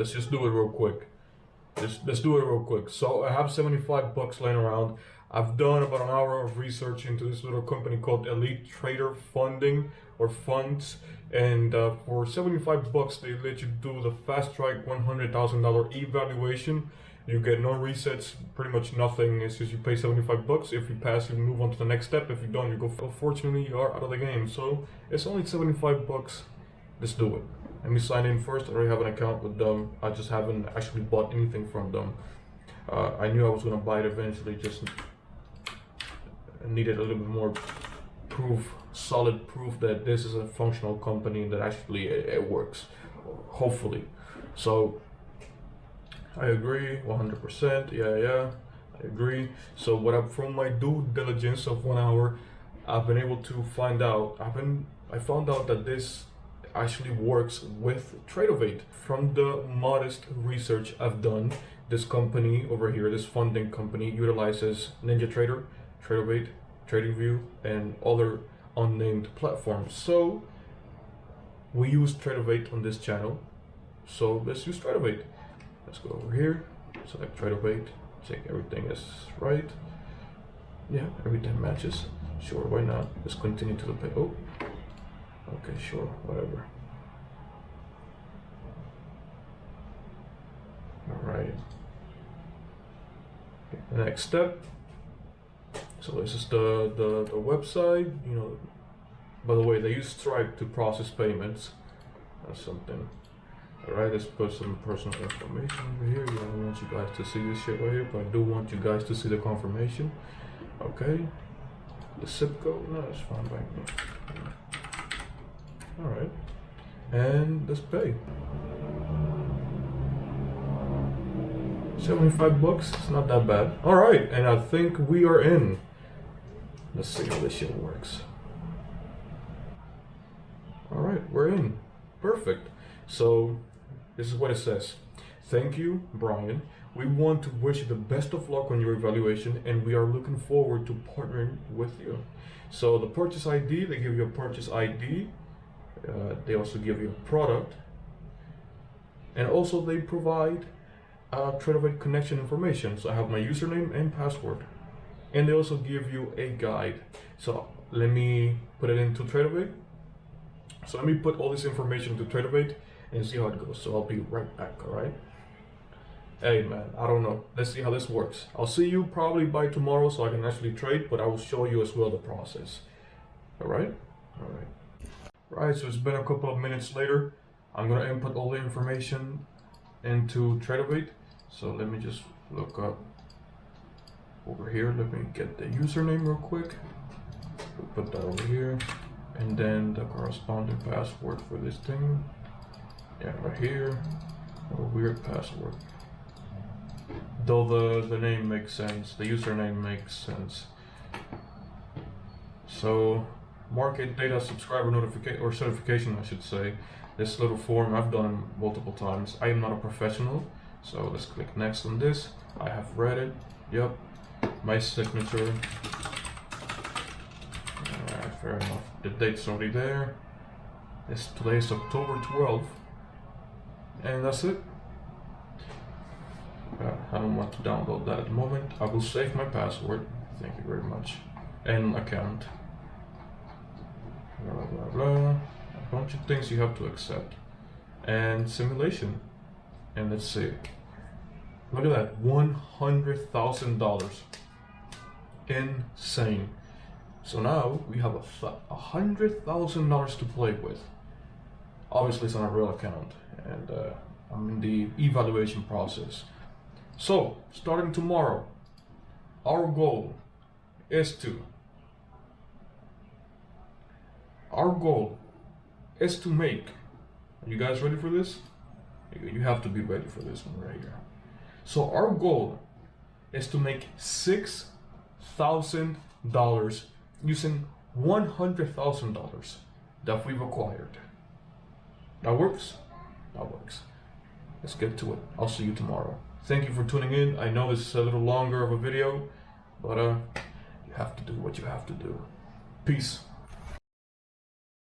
Let's just do it real quick. Let's do it real quick. So I have $75 laying around. I've done about an hour of research into this little company called Elite Trader Funding or Funds, and for $75 they let you do the fast track $100,000 evaluation. You get no resets, pretty much nothing. It's just you pay $75. If you pass, you move on to the next step. If you don't, you go. Unfortunately, you are out of the game. So it's only $75. Let's do it. Let me sign in first. I already have an account with them. I just haven't actually bought anything from them. I knew I was gonna buy it eventually. Just needed a little bit more proof, solid proof that this is a functional company that actually it works. Hopefully. So I agree 100%. Yeah, I agree. So from my due diligence of 1 hour, I've been able to find out. I found out that this actually works with Tradeovate. From the modest research I've done, this company over here, this funding company, utilizes NinjaTrader, Tradeovate, TradingView, and other unnamed platforms. So we use Tradeovate on this channel. So let's use Tradeovate. Let's go over here, select Tradeovate, check everything is right. Yeah, everything matches. Sure, why not? Let's continue to the page. Oh, okay, sure, whatever. All right. Okay, the next step. So this is the website. You know, by the way, they use Stripe to process payments. That's something. Alright, let's put some personal information over here. I don't want you guys to see this shit right here, but I do want you guys to see the confirmation. Okay. The zip code, no, it's fine by me. Alright. And let's pay. $75, it's not that bad. Alright, and I think we are in. Let's see how this shit works. Alright, we're in. Perfect. So this is what it says. Thank you, Brian. We want to wish you the best of luck on your evaluation, and we are looking forward to partnering with you. So the purchase ID, they give you a purchase ID. They also give you a product. And also they provide Tradeovate connection information. So I have my username and password. And they also give you a guide. So let me put it into Tradeovate. So let me put all this information to Tradeovate and see how it goes. So I'll be right back, all right? Hey man, I don't know. Let's see how this works. I'll see you probably by tomorrow so I can actually trade, but I will show you as well the process. All right? All right. Right, so it's been a couple of minutes later. I'm gonna input all the information into Tradeovate. So let me just look up over here. Let me get the username real quick. We'll put that over here. And then the corresponding password for this thing. Yeah, right here. A weird password. Though the name makes sense, the username makes sense. So market data subscriber notification or certification, I should say. This little form I've done it multiple times. I am not a professional, so let's click next on this. I have read it. Yep, my signature. Alright, fair enough. The date's already there. Today's October 12th. And that's it. I don't want to download that at the moment. I will save my password. Thank you very much. And account. Blah, blah, blah. A bunch of things you have to accept. And simulation. And let's see. Look at that. $100,000. Insane. So now we have $100,000 to play with. Obviously it's on a real account. And I'm in the evaluation process. So, starting tomorrow, our goal is to make, are you guys ready for this? You have to be ready for this one right here. So our goal is to make $6,000 using $100,000 that we've acquired. That works? That works. Let's get to it. I'll see you tomorrow. Thank you for tuning in. I know this is a little longer of a video, but you have to do what you have to do. Peace.